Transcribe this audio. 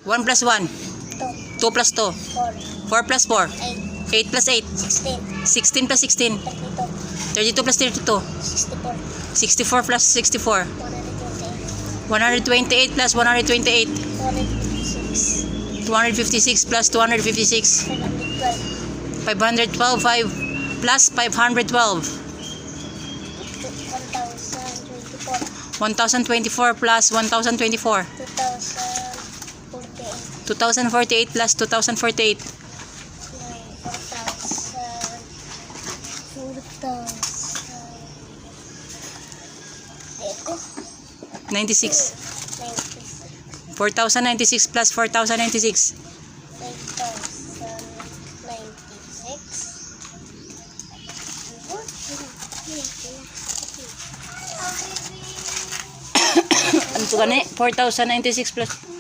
1 plus 1. 2. 2 plus 2. 4. 4 plus 4. 8. 8 plus 8. 16. 16 plus 16. 32. 32 plus 32. 64. 64 plus 64. 128. 128 plus 128. 256. 256 plus 256. 512. 512. 5 plus 512. 1024. 1024 plus 1024. 2048. 2048 plus 2048. 96. 4096 plus 4096. 9096. Ano ito gani? 4096 plus